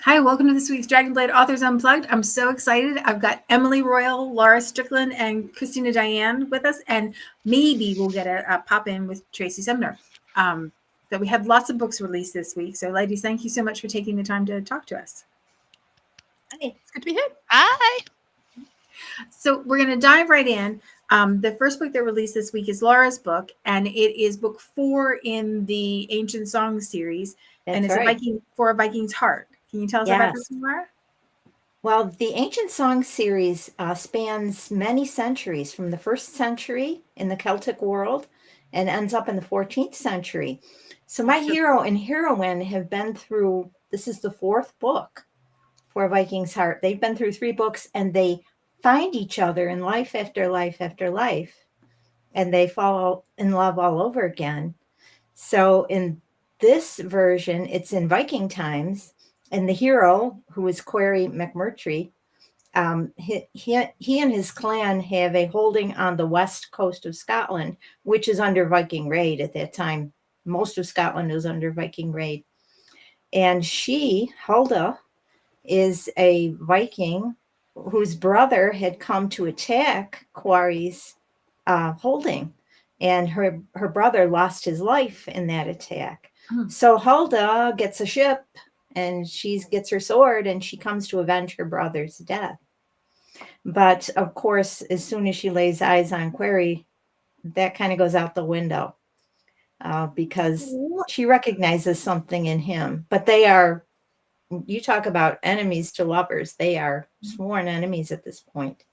Hi, welcome to this week's Dragonblade Authors Unplugged. I'm so excited. I've got Emily Royal, Laura Strickland, and Christina Diane with us, and maybe we'll get a pop in with Tracy Sumner. But we had lots of books released this week. So, ladies, thank you so much for taking the time to talk to us. Hi. It's good to be here. Hi. So we're going to dive right in. The first book that released this week is Laura's book, and it is book 4 in the Ancient Songs series, and it's That's a right. Viking for a Viking's Heart. Can you tell us about this one, Laura? Well, the Ancient Songs series spans many centuries, from the 1st century in the Celtic world and ends up in the 14th century. So my hero and heroine have been through, this is the 4th book for Viking's Heart. They've been through 3 books, and they find each other in life after life after life, and they fall in love all over again. So in this version, it's in Viking times, and the hero, who is Query McMurtry, he and his clan have a holding on the west coast of Scotland, which is under Viking raid at that time. Most of Scotland is under Viking raid. And she, Hulda, is a Viking whose brother had come to attack Quarry's holding, and her brother lost his life in that attack. So Hulda gets a ship, and she gets her sword, and she comes to avenge her brother's death. But of course, as soon as she lays eyes on Query, that kind of goes out the window because she recognizes something in him. But they are, you talk about enemies to lovers, they are sworn enemies at this point.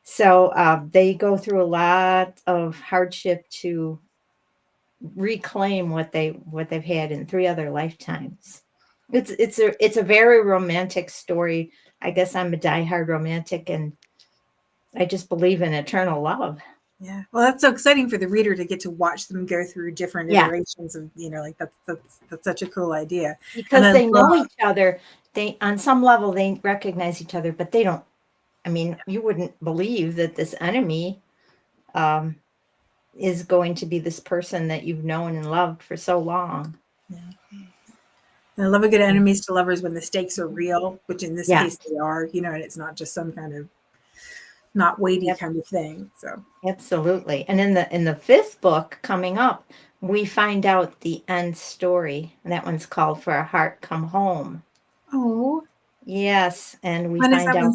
So they go through a lot of hardship to reclaim what they've had in 3 other lifetimes. It's a very romantic story. I guess I'm a diehard romantic, and I just believe in eternal love. Yeah, well, that's so exciting for the reader to get to watch them go through different iterations of, like that's such a cool idea. Because they know each other. They, on some level, they recognize each other, but they don't. I mean, you wouldn't believe that this enemy is going to be this person that you've known and loved for so long. Yeah. And I love a good enemies to lovers when the stakes are real, which in this case they are, and it's not just some kind of not weighty kind of thing. So absolutely. And in the 5th book coming up, we find out the end story, and that one's called For a Heart Come Home. Oh, yes, and we find out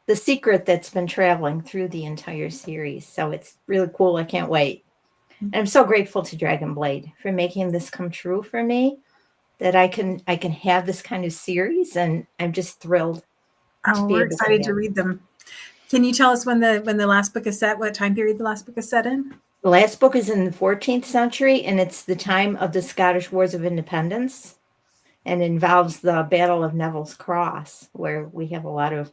the secret that's been traveling through the entire series. So it's really cool. I can't wait. And I'm so grateful to Dragonblade for making this come true for me, that I can have this kind of series, and I'm just thrilled. We're excited to read them. Can you tell us when the last book is set? What time period the last book is set in? The last book is in the 14th century, and it's the time of the Scottish Wars of Independence, and involves the Battle of Neville's Cross, where we have a lot of,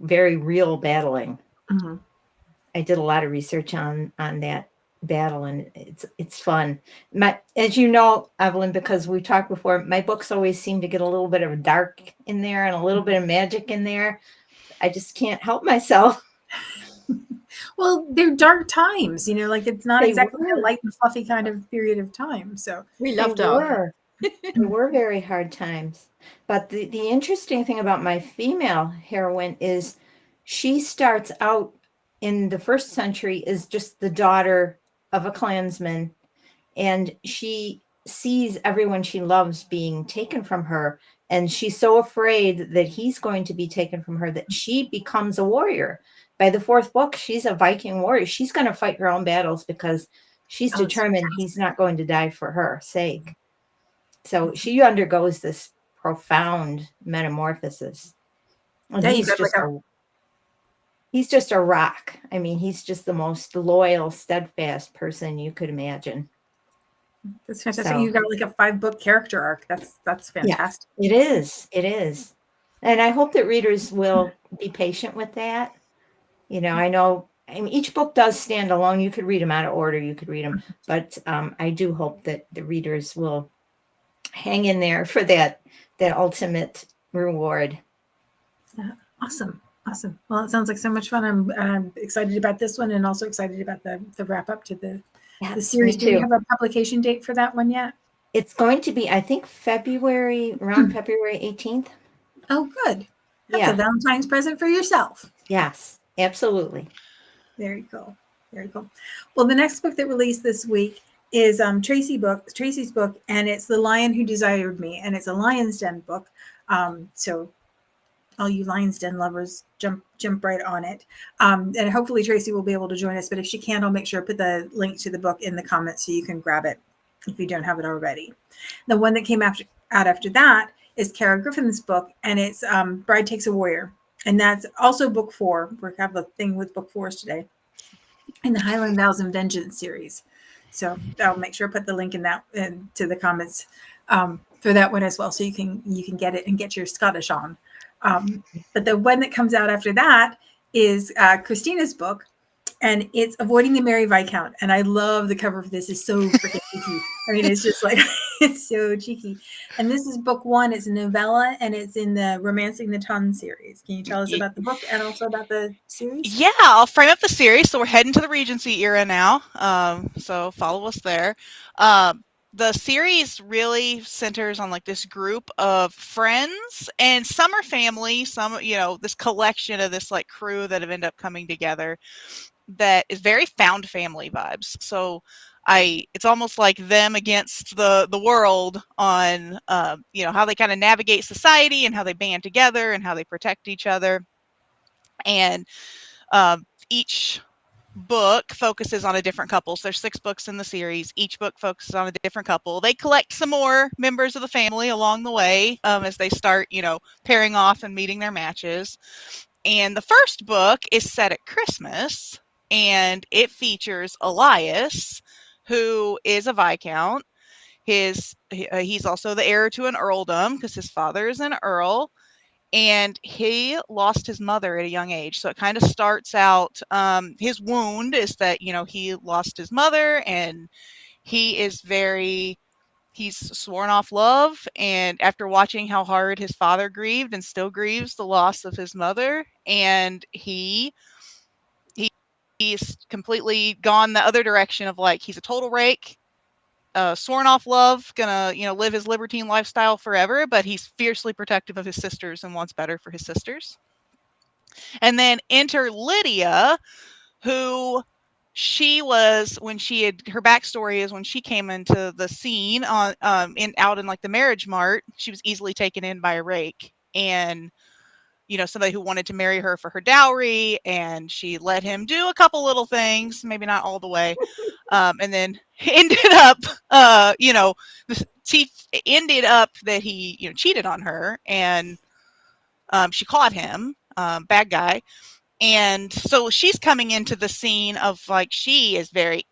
very real battling. Mm-hmm. I did a lot of research on that battle, and it's fun. As you know, Evelyn, because we talked before, my books always seem to get a little bit of dark in there and a little bit of magic in there. I just can't help myself. Well, they're dark times, like it's not exactly a light and fluffy kind of period of time. So we loved them. They were very hard times. But the interesting thing about my female heroine is she starts out in the 1st century is just the daughter of a clansman, and she sees everyone she loves being taken from her, and she's so afraid that he's going to be taken from her that she becomes a warrior. By the 4th book, she's a Viking warrior. She's going to fight her own battles because she's determined he's not going to die for her sake. So she undergoes this profound metamorphosis. And he's just a rock. I mean, he's just the most loyal, steadfast person you could imagine. That's fantastic. So, you've got like a 5-book character arc. That's fantastic. Yeah, it is. And I hope that readers will be patient with that. I know, each book does stand alone. You could read them out of order. You could read them. But I do hope that the readers will hang in there for that ultimate reward. Awesome. Well, it sounds like so much fun. I'm excited about this one, and also excited about the wrap up to the series. Do we have a publication date for that one yet? It's going to be, I think, February, around February 18th. Oh, good. That's a Yeah. Valentine's present for yourself. Yes, absolutely. Very cool. Very cool. Well, the next book that released this week is Tracy's book, and it's The Lion Who Desired Me, and it's a Lion's Den book. So all you Lion's Den lovers jump right on it. And hopefully Tracy will be able to join us. But if she can't, I'll make sure I put the link to the book in the comments so you can grab it if you don't have it already. The one that came out after that is Kara Griffin's book, and it's Bride Takes a Warrior. And that's also book 4. We have a thing with book 4s today in the Highland Vows and Vengeance series. So I'll make sure I put the link in that into the comments for that one as well, so you can get it and get your Scottish on. But the one that comes out after that is Christina's book, and it's Avoiding the Merry Viscount. And I love the cover for this. It's so freaking cheeky. I mean, it's just like it's so cheeky. And this is book 1. It's a novella, and it's in the Romancing the Ton series. Can you tell us about the book and also about the series? Yeah, I'll frame up the series. So we're heading to the Regency era now. So follow us there. The series really centers on like this group of friends, and some are family, some, this collection of this like crew that have ended up coming together that is very found family vibes. So it's almost like them against the world on, how they kind of navigate society and how they band together and how they protect each other. And each book focuses on a different couple. So there's 6 books in the series. Each book focuses on a different couple. They collect some more members of the family along the way as they start, pairing off and meeting their matches. And the first book is set at Christmas, and it features Elias, who is a Viscount. He's also the heir to an earldom because his father is an earl, and he lost his mother at a young age. So it kind of starts out, his wound is that, he lost his mother, and he's sworn off love. And after watching how hard his father grieved and still grieves the loss of his mother, and he's completely gone the other direction of like, he's a total rake, sworn off love, gonna, live his libertine lifestyle forever, but he's fiercely protective of his sisters and wants better for his sisters. And then enter Lydia, who she was when she had her backstory is when she came into the scene on out in like the marriage mart, she was easily taken in by a rake, and somebody who wanted to marry her for her dowry, and she let him do a couple little things, maybe not all the way, and then ended up she ended up that he cheated on her, and she caught him, bad guy. And so she's coming into the scene of like, she is very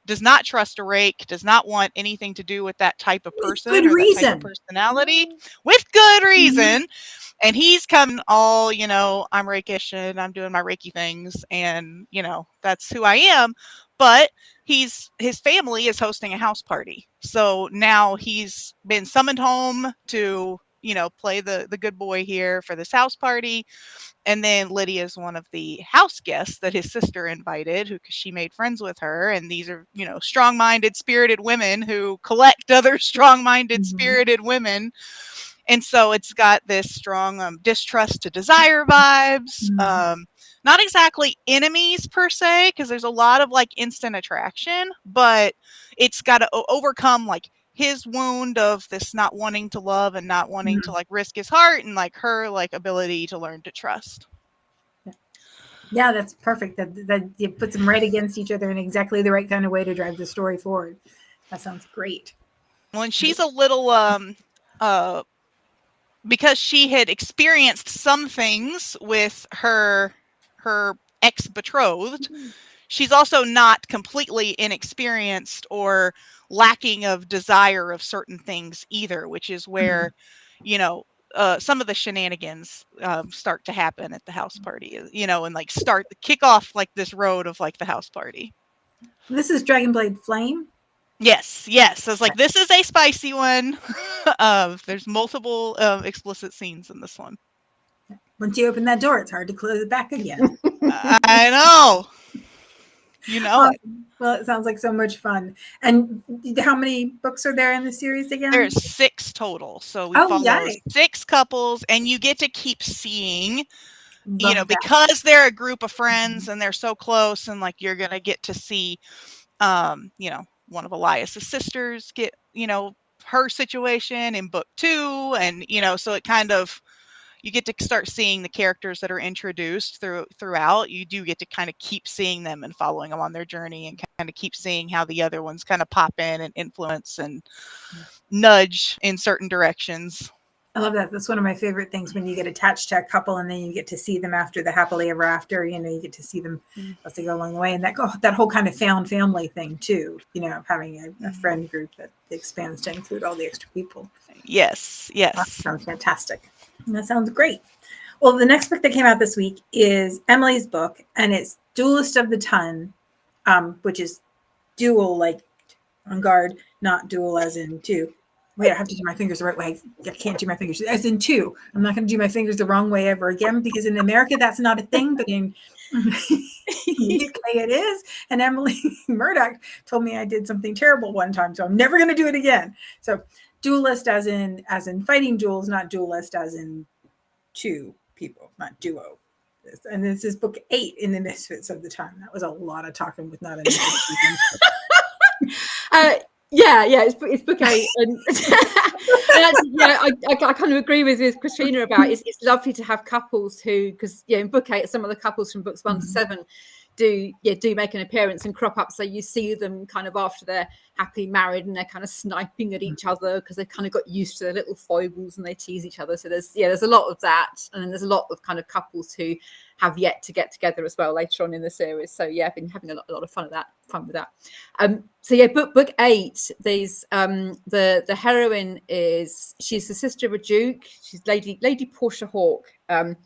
does not trust a rake, does not want anything to do with that type of With person good or that type of reason. personality, with good Mhm. reason. And he's coming all, I'm rakish and I'm doing my Reiki things, and, that's who I am. But his family is hosting a house party. So now he's been summoned home to, play the good boy here for this house party. And then Lydia is one of the house guests that his sister invited, who she made friends with her. And these are, strong-minded, spirited women who collect other strong-minded, Mhm. spirited women. And so it's got this strong distrust to desire vibes. Mhm. Not exactly enemies per se, because there's a lot of like instant attraction, but it's got to overcome like his wound of this not wanting to love and not wanting to Mhm. like risk his heart, and like her like ability to learn to trust. Yeah, that's perfect. That you put them right against each other in exactly the right kind of way to drive the story forward. That sounds great. When she's a little uh because she had experienced some things with her ex-betrothed, she's also not completely inexperienced or lacking of desire of certain things either, which is Mhm. where, you know, some of the shenanigans start to happen at the house party, and like start kick off like this road of like the house party. This is Dragonblade Flame. Yes, yes. I was like, this is a spicy one. There's multiple explicit scenes in this one. Once you open that door, it's hard to close it back again. I know. You know it. Well, it sounds like so much fun. And how many books are there in the series again? There's 6 total. So we Oh, follow yay. 6 couples, and you get to keep seeing, Love that. because they're a group of friends and they're so close, and like you're gonna get to see, one of Elias's sisters get, her situation in book 2, and so it kind of, you get to start seeing the characters that are introduced throughout. You do get to kind of keep seeing them and following them on their journey, and kind of keep seeing how the other ones kind of pop in and influence and nudge in certain directions. I love that. That's one of my favorite things, when you get attached to a couple and then you get to see them after the happily ever after. You get to see them as they go along the way, and that whole kind of found family thing too. Having a friend group that expands to include all the extra people. Yes. That sounds fantastic. That sounds great. Well, the next book that came out this week is Emily's book, and it's Duelist of the Ton, which is duel like on guard, not duel as in two. Wait, I have to do my fingers the right way. I can't do my fingers as in two. I'm not going to do my fingers the wrong way ever again, because in America that's not a thing, but in the UK it is. And Emily Murdoch told me I did something terrible one time, so I'm never going to do it again. So duelist as in fighting duels, not duelist as in two people, not duo. And this is book 8 in the Misfits of the Time. That was a lot of talking with not enough. It's book 8, and actually, I kind of agree with Christina about it's lovely to have couples who, because in book 8 some of the couples from books 1 to 7 do make an appearance and crop up, so you see them kind of after they're happily married and they're kind of sniping at each other because they've kind of got used to their little foibles and they tease each other. So there's a lot of that, and then there's a lot of kind of couples who have yet to get together as well later on in the series. So I've been having a lot of fun with that. Book 8, there's the heroine she's the sister of a duke. She's Lady Portia Hawke, and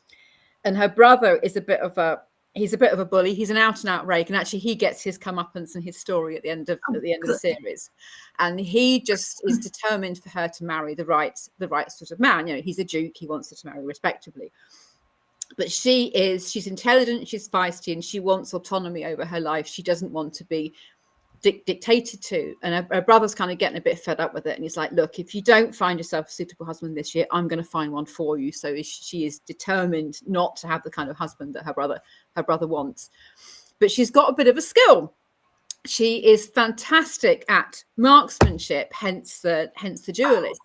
her brother is a bit of a bully. He's an out and out rake, and actually he gets his comeuppance and his story at the end of the series. And he just is determined for her to marry the right sort of man. He's a duke. He wants her to marry respectably. But she's intelligent, she's feisty, and she wants autonomy over her life. She doesn't want to be dictated to. And her brother's kind of getting a bit fed up with it. And he's like, look, if you don't find yourself a suitable husband this year, I'm going to find one for you. So she is determined not to have the kind of husband that her brother wants. But she's got a bit of a skill. She is fantastic at marksmanship, hence the duelist.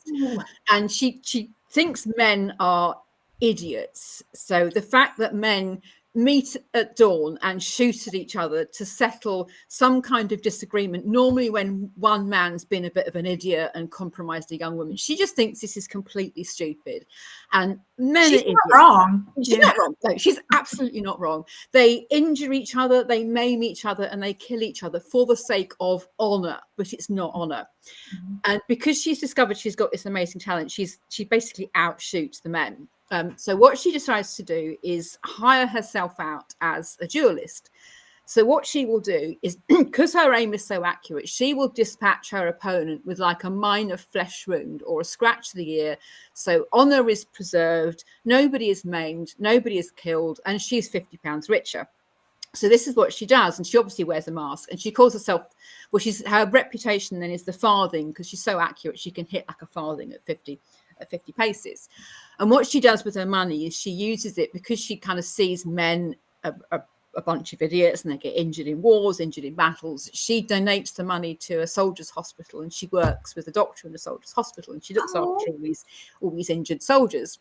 And she thinks men are idiots. So the fact that men meet at dawn and shoot at each other to settle some kind of disagreement, normally when one man's been a bit of an idiot and compromised a young woman, she just thinks this is completely stupid. And men she's not wrong. She's not wrong. No, she's absolutely not wrong. They injure each other, they maim each other, and they kill each other for the sake of honor, but it's not honor. And because she's discovered she's got this amazing talent, she basically outshoots the men. So what she decides to do is hire herself out as a duelist. So what she will do is, because her aim is so accurate, she will dispatch her opponent with like a minor flesh wound or a scratch to the ear. So honor is preserved, nobody is maimed, nobody is killed, and she's £50 richer. So this is what she does, and she obviously wears a mask, and she calls herself, her reputation then is the farthing, because she's so accurate she can hit like a farthing at 50 paces. And what she does with her money is she uses it, because she kind of sees men a bunch of idiots and they get injured in wars, injured in battles. She donates the money to a soldiers' hospital, and she works with a doctor in a soldiers' hospital, and she looks after all these injured soldiers.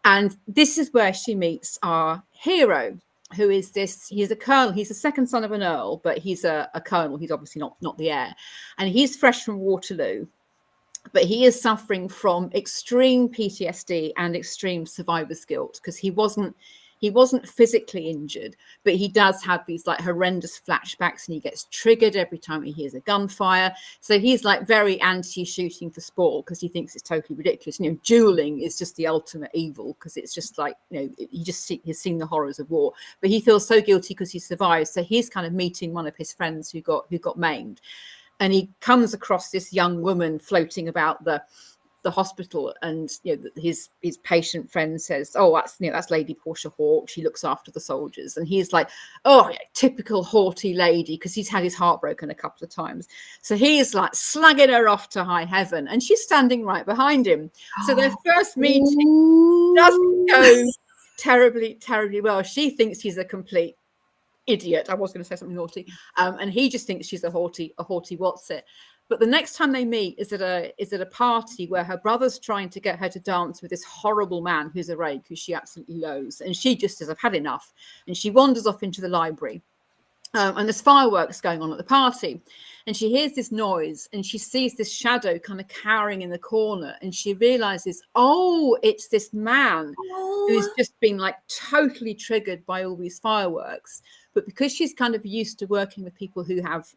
And this is where she meets our hero, who is he's a colonel. He's the second son of an earl, but he's a colonel. He's obviously not the heir. And he's fresh from Waterloo, but he is suffering from extreme PTSD and extreme survivor's guilt, because he wasn't physically injured, but he does have these like horrendous flashbacks, and he gets triggered every time he hears a gunfire. So he's like very anti-shooting for sport, because he thinks it's totally ridiculous. Dueling is just the ultimate evil, because it's just like, he's seen the horrors of war, but he feels so guilty because he survived. So he's kind of meeting one of his friends who got maimed, and he comes across this young woman floating about the the hospital, and his patient friend says, "Oh, that's Lady Portia Hawke. She looks after the soldiers." And he's like, "Oh, yeah, typical haughty lady," because he's had his heart broken a couple of times. So he's like slagging her off to high heaven, and she's standing right behind him. So their first meeting doesn't go terribly, terribly well. She thinks he's a complete idiot. I was going to say something naughty, and he just thinks she's a haughty what's it. But the next time they meet is at a party where her brother's trying to get her to dance with this horrible man who's a rake, who she absolutely loathes. And she just says, "I've had enough." And she wanders off into the library. And there's fireworks going on at the party. And she hears this noise and she sees this shadow kind of cowering in the corner. And she realizes, oh, it's this man who's just been like totally triggered by all these fireworks. But because she's kind of used to working with people who have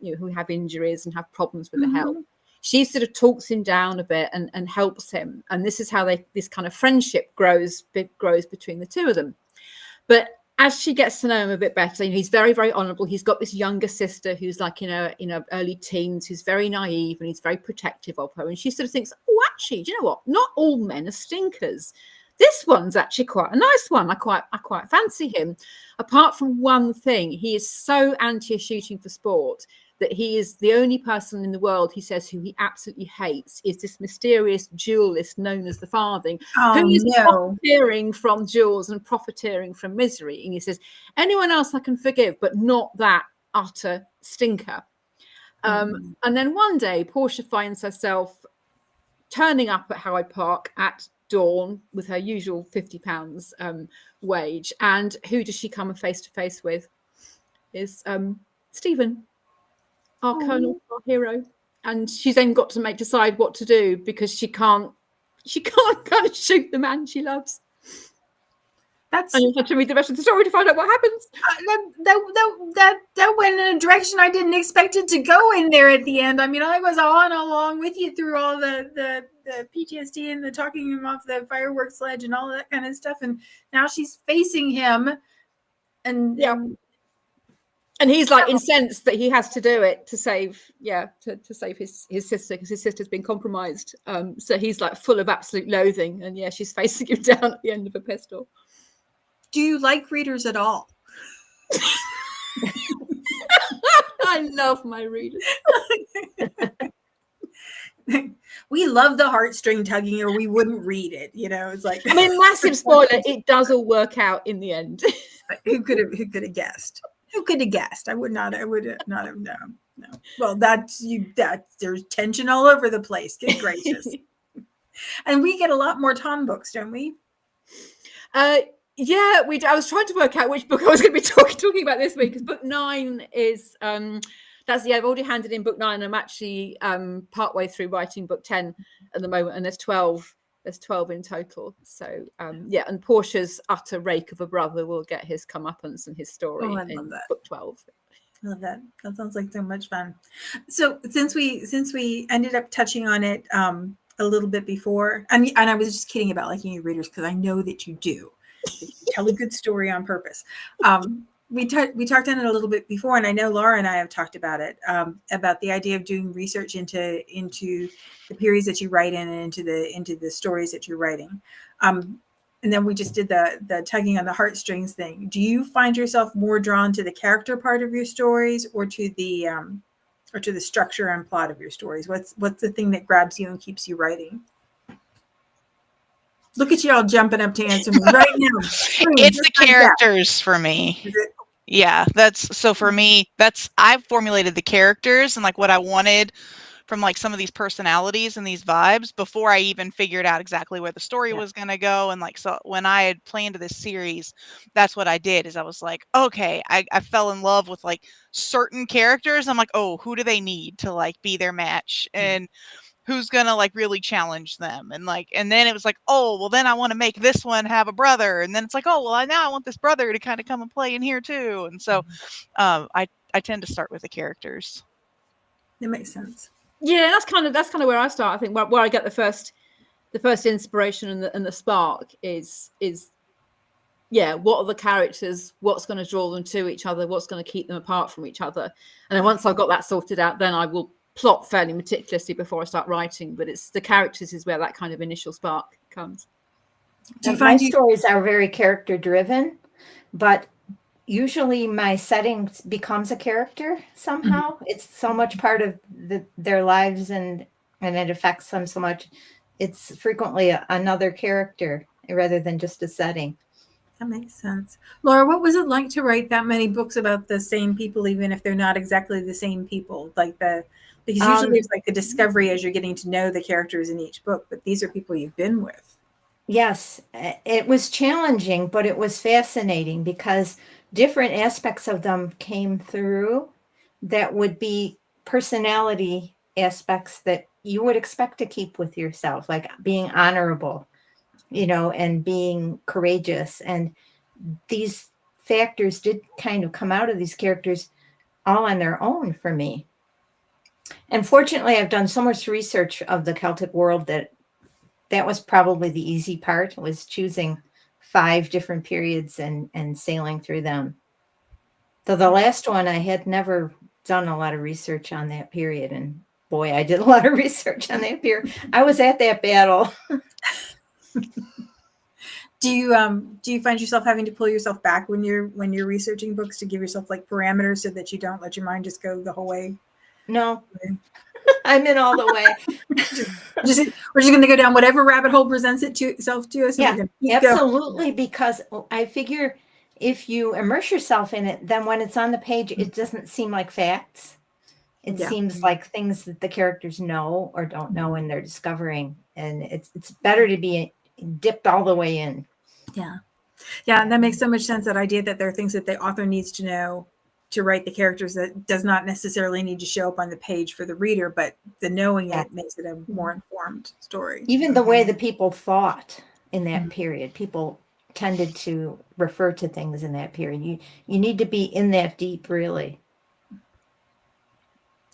injuries and have problems with the health, she sort of talks him down a bit and helps him. And this is how this kind of friendship grows between the two of them. But as she gets to know him a bit better, he's very, very honourable. He's got this younger sister who's like in her early teens, who's very naive, and he's very protective of her. And she sort of thinks, oh, actually, do you know what? Not all men are stinkers. This one's actually quite a nice one. I quite fancy him. Apart from one thing, he is so anti-shooting for sport that he is the only person in the world, he says, who he absolutely hates is this mysterious duelist known as the Farthing, who is profiteering from duels and profiteering from misery. And he says, anyone else I can forgive, but not that utter stinker. And then one day, Portia finds herself turning up at Howard Park at dawn with her usual £50 wage. And who does she come face to face with? Is Stephen, our colonel, our hero. And she's then got to decide what to do because she can't kind of shoot the man she loves. And you have to read the rest of the story to find out what happens. That went in a direction I didn't expect it to go in there at the end. I mean, I was on along with you through all the PTSD and the talking him off the fireworks sledge and all that kind of stuff. And now she's facing him. And he's like incensed that he has to do it to save his sister, because his sister's been compromised. So he's like full of absolute loathing. And she's facing him down at the end of a pistol. Do you like readers at all? I love my readers. We love the heartstring tugging, or we wouldn't read it. It's like, I mean, massive spoiler, it does all work out in the end. Who could have guessed? Who could have guessed? I would not have known. No. Well, there's tension all over the place. Good gracious. And we get a lot more Tom books, don't we? Yeah, we do. I was trying to work out which book I was going to be talking about this week, because book 9 is I've already handed in book 9. I'm actually partway through writing book 10 at the moment, and there's 12 in total. So and Portia's utter rake of a brother will get his comeuppance and his story in book 12. I love that. That sounds like so much fun. So since we ended up touching on it a little bit before, and I was just kidding about liking your readers, because I know that you do. You tell a good story on purpose. We talked on it a little bit before, and I know Laura and I have talked about it, about the idea of doing research into the periods that you write in and into the stories that you're writing. And then we just did the tugging on the heartstrings thing. Do you find yourself more drawn to the character part of your stories, or to the structure and plot of your stories? What's the thing that grabs you and keeps you writing? Look at you all jumping up to answer me right now. It's the characters for me. Yeah, for me, I've formulated the characters and like what I wanted from like some of these personalities and these vibes before I even figured out exactly where the story was going to go. And like, so when I had planned this series, that's what I did, is I was like, okay, I fell in love with like certain characters. I'm like, oh, who do they need to like be their match? And who's gonna like really challenge them? And then it was like, oh, well, then I want to make this one have a brother. And then it's like, oh, well, now I want this brother to kind of come and play in here too. And so I tend to start with the characters. That makes sense. Yeah, that's kind of where I start. I think where I get the first inspiration and the spark is what are the characters, what's going to draw them to each other, what's going to keep them apart from each other. And then once I've got that sorted out, then I will plot fairly meticulously before I start writing, but it's the characters is where that kind of initial spark comes. Do you My find stories are very character driven, but usually my setting becomes a character somehow. It's so much part of their lives, and it affects them so much. It's frequently another character rather than just a setting. that makes sense. Laura, what was it like to write that many books about the same people, even if they're not exactly the same people? Because usually there's like a discovery as you're getting to know the characters in each book, but these are people you've been with. Yes, it was challenging, but it was fascinating because different aspects of them came through that would be personality aspects that you would expect to keep with yourself, like being honorable, and being courageous. And these factors did kind of come out of these characters all on their own for me. And fortunately, I've done so much research of the Celtic world that was probably the easy part, was choosing 5 different periods and sailing through them. So the last one, I had never done a lot of research on that period. And boy, I did a lot of research on that period. I was at that battle. Do you find yourself having to pull yourself back when you're researching books to give yourself like parameters so that you don't let your mind just go the whole way? No, I'm in all the way. we're just going to go down whatever rabbit hole presents itself to us. And Yeah, we're gonna keep absolutely. going. Because I figure if you immerse yourself in it, then when it's on the page, it doesn't seem like facts. It seems like things that the characters know or don't know, and they're discovering. And it's better to be dipped all the way in. Yeah, and that makes so much sense. That idea that there are things that the author needs to know to write the characters that does not necessarily need to show up on the page for the reader, but the knowing it makes it a more informed story. Even the way the people thought in that period, people tended to refer to things in that period. You need to be in that deep, really.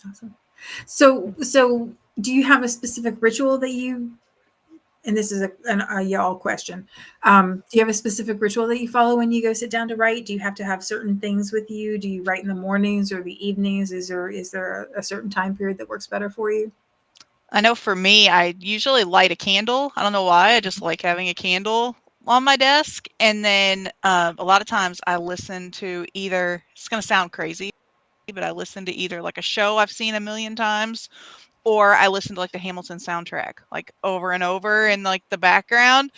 Awesome. So do you have a specific ritual that you, and this is a y'all question, do you have a specific ritual that you follow when you go sit down to write? Do you have to have certain things with you? Do you write in the mornings or the evenings? Is there a certain time period that works better for you? I know for me, I usually light a candle. I don't know why. I just like having a candle on my desk. And then a lot of times I listen to either, it's going to sound crazy, but I listen to either like a show I've seen a million times, or I listen to like the Hamilton soundtrack, like over and over in like the background.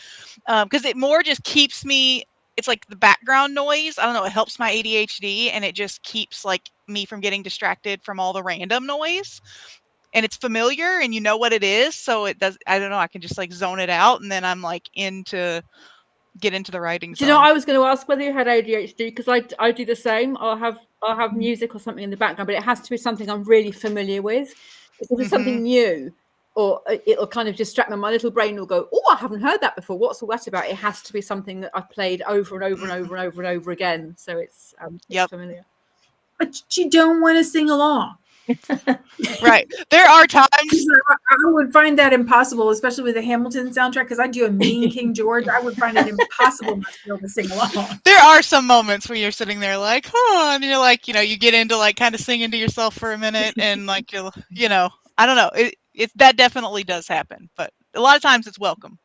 Because it more just keeps me, it's like the background noise. I don't know, it helps my ADHD, and it just keeps like me from getting distracted from all the random noise. And it's familiar and you know what it is. So it does, I don't know, I can just like zone it out, and then I'm like get into the writing Do zone. you know, I was going to ask whether you had ADHD, because I do the same. I'll have music or something in the background, but it has to be something I'm really familiar with. If it's something new, or it'll kind of distract me, my little brain will go, oh, I haven't heard that before. What's all that about? It has to be something that I've played over and over and over and over and over again. So it's familiar. But you don't want to sing along. Right. There are times I would find that impossible, especially with the Hamilton soundtrack, because I do a mean King George. I would find it impossible not to be able to sing along. there are some moments where you're sitting there like, oh, and you're like, you get into like kind of singing to yourself for a minute, and like I don't know, it that definitely does happen, but a lot of times it's welcome.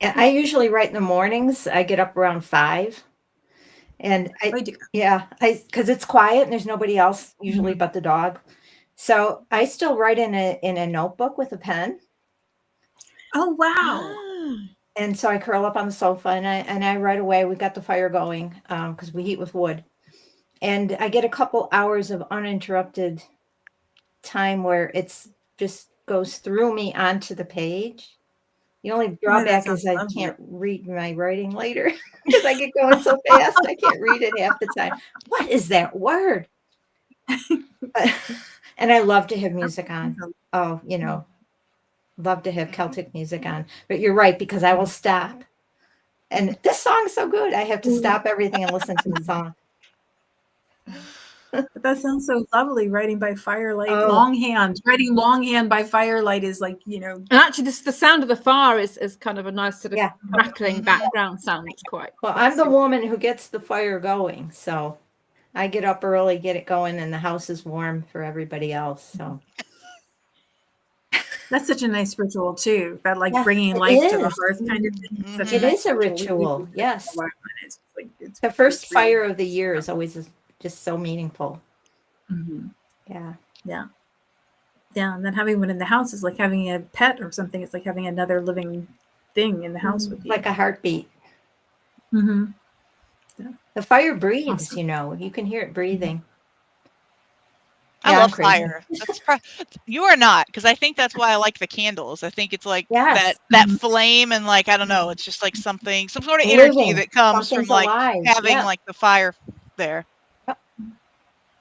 I usually write in the mornings. I get up around 5. And because it's quiet and there's nobody else usually but the dog. So I still write in a notebook with a pen. Oh, wow. And so I curl up on the sofa and I write away. We've got the fire going because we heat with wood. And I get a couple hours of uninterrupted time where it's just goes through me onto the page. The only drawback is I can't read my writing later because I get going so fast. I can't read it half the time. What is that word? And I love to have music on. Oh, love to have Celtic music on. But you're right, because I will stop. And this song is so good. I have to stop everything and listen to the song. But that sounds so lovely, writing by firelight. Writing longhand by firelight is like, And actually, the sound of the fire is kind of a nice sort of crackling background sound. It's quite. Well, I'm the woman who gets the fire going, so I get up early, get it going, and the house is warm for everybody else. So That's such a nice ritual too. That like Yeah, bringing it life to the is. hearth kind of thing. It's such Mhm. It nice is a We ritual. do that Yes. for a while, and it's like it's The first really- fire of the year is always just so meaningful. Mhm. Yeah. Yeah. Yeah, and then having one in the house is like having a pet or something. It's like having another living thing in the house with you. Like a heartbeat. Mm-hmm. The fire breathes, Awesome. you know. You can hear it breathing. I Yeah, I'm love crazy. fire. You are not, because I think that's why I like the candles. I think it's like Yes. that flame, and like I don't know, it's just like some sort of energy Living. that comes from Something's like alive. having Yeah. like the fire there.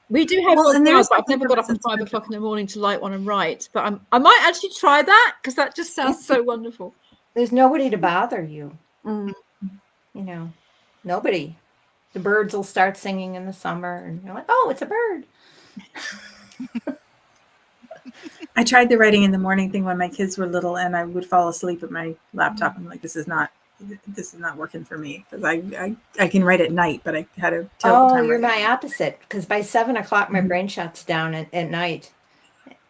We do have Well, one and now, there's but I've something never got about up at 5 sentimental. o'clock in the morning to light one and write. But I might actually try that because that just sounds so wonderful. There's nobody to bother you. Mm. You know, nobody. The birds will start singing in the summer, and you're like, oh, it's a bird. I tried the writing in the morning thing when my kids were little, and I would fall asleep at my laptop. I'm like, this is not working for me because I can write at night, but I had a terrible Oh, time. you're writing. my opposite. Because by 7 o'clock, my Mhm. brain shuts down at night.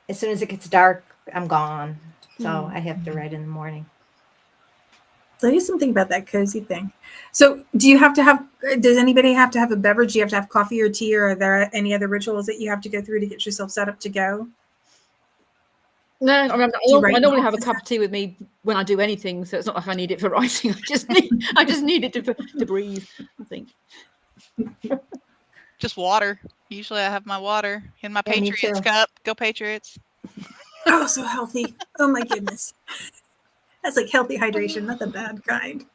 As soon as it gets dark, I'm gone. So I have to write in the morning. So there's something about that cozy thing. So do you have to have? Does anybody have to have a beverage? Do you have to have coffee or tea, or are there any other rituals that you have to go through to get yourself set up to go? No, I mean, you I write normally in have a office cup of tea with me when I do anything, so it's not like I need it for writing. I just need it to breathe, I think. Just water. Usually I have my water in my Yeah, me Patriots too. cup. Go Patriots. Oh, so healthy. Oh my goodness. That's like healthy hydration, not the bad kind.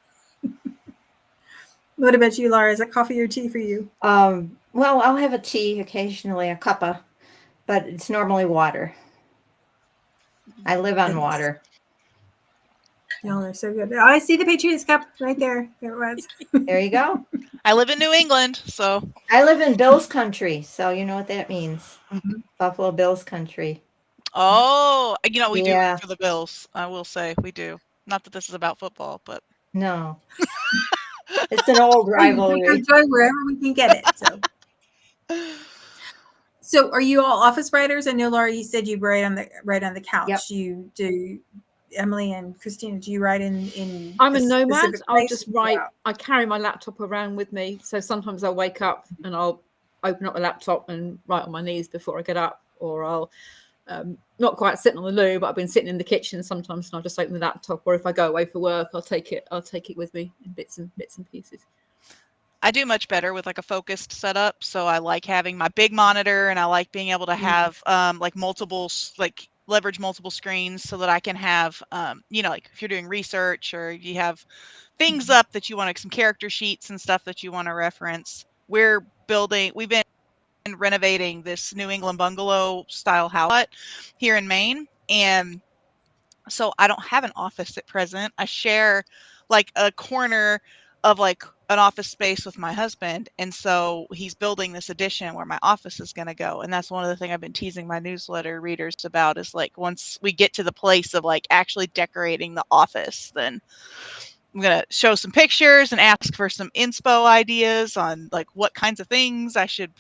What about you, Laura? Is it coffee or tea for you? Well, I'll have a tea occasionally, a cuppa, but it's normally water. I live on Goodness. water. Y'all are so good. Oh, I see the Patriots cup right there. There it was. There you go. I live in New England, so I live in Bills country, so you know what that means. Mhm. Buffalo Bills country. we do Yeah. root for the Bills. I will say we do. Not that this is about football, but No. It's an old We take our rivalry. joy wherever we can get it. So are you all office writers? I know, Laura, you said you write on the couch. Yep. You do. Emily and Christina, do you write in I'm a a nomad. specific I'll place? just write. I carry my laptop around with me, so sometimes I'll wake up and I'll open up my laptop and write on my knees before I get up, or I'll not quite sitting on the loo, but I've been sitting in the kitchen sometimes, and I'll just open the laptop. Or if I go away for work, I'll take it with me in bits and pieces. I do much better with like a focused setup. So I like having my big monitor, and I like being able to have like leverage multiple screens so that I can have like if you're doing research or you have things up that you want, like some character sheets and stuff that you want to reference. We've been renovating this New England bungalow style house here in Maine, and so I don't have an office at present. I share like a corner of like an office space with my husband, and so he's building this addition where my office is going to go. And that's one of the things I've been teasing my newsletter readers about, is like once we get to the place of like actually decorating the office, then I'm going to show some pictures and ask for some inspo ideas on like what kinds of things I should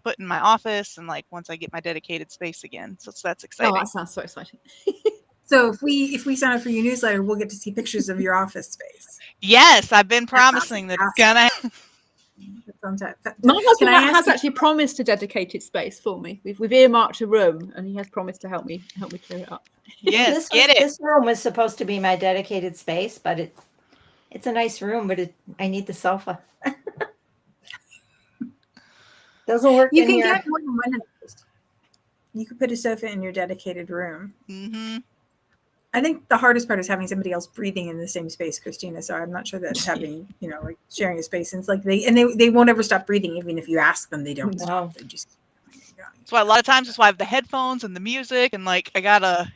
put in my office, and like once I get my dedicated space again. So that's exciting. Oh, that sounds so exciting. So if we sign up for your newsletter, we'll get to see pictures of your office space. Yes, I've been promising that it's gonna. My husband Can I has ask actually promised a dedicated space for me. We've earmarked a room, and he has promised to help me clear it up. Yes, This room was supposed to be my dedicated space, but it's a nice room, but I need the sofa. Doesn't work You in can here. get more than one of those. You could put a sofa in your dedicated room. Mm-hmm. I think the hardest part is having somebody else breathing in the same space, Christina. So I'm not sure that having, like sharing a space, and it's like they won't ever stop breathing, even if you ask them, they don't stop. They just. That's why a lot of times that's why I have the headphones and the music, and like I gotta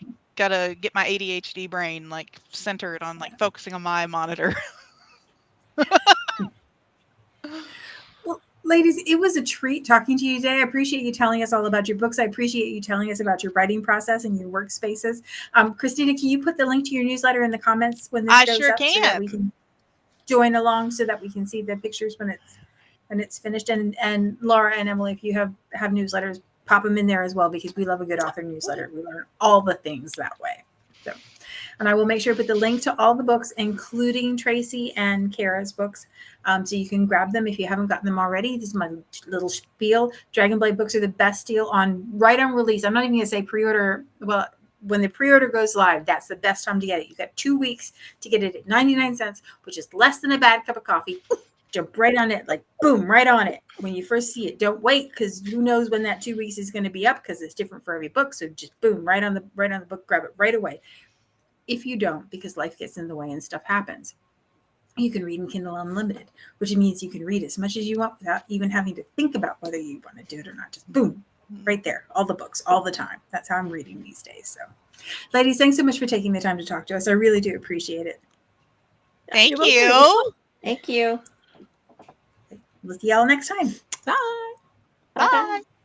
get my ADHD brain like centered on like focusing on my monitor. Well, ladies, it was a treat talking to you today. I appreciate you telling us all about your books. I appreciate you telling us about your writing process and your workspaces. Christina, can you put the link to your newsletter in the comments when this goes sure up, so that we can join along, so that we can see the pictures when it's and it's finished. And Laura and Emily, if you have newsletters, pop them in there as well, because we love a good author newsletter. We learn all the things that way. So, and I will make sure to put the link to all the books, including Tracy and Kara's books, so you can grab them if you haven't gotten them already. This is my little spiel. Dragonblade books are the best deal right on release. I'm not even going to say pre-order. Well, when the pre-order goes live, that's the best time to get it. You got 2 weeks to get it at 99 cents, which is less than a bad cup of coffee. Jump right on it, like boom, right on it when you first see it. Don't wait, because who knows when that 2 weeks is going to be up, because it's different for every book. So just boom, right on the book, grab it right away. If you don't, because life gets in the way and stuff happens, you can read in Kindle Unlimited, which means you can read as much as you want without even having to think about whether you want to do it or not. Just boom, right there, all the books, all the time. That's how I'm reading these days. So, ladies, thanks so much for taking the time to talk to us. I really do appreciate it. Thank You're you. welcome. Thank you. We'll see y'all next time. Bye. Bye.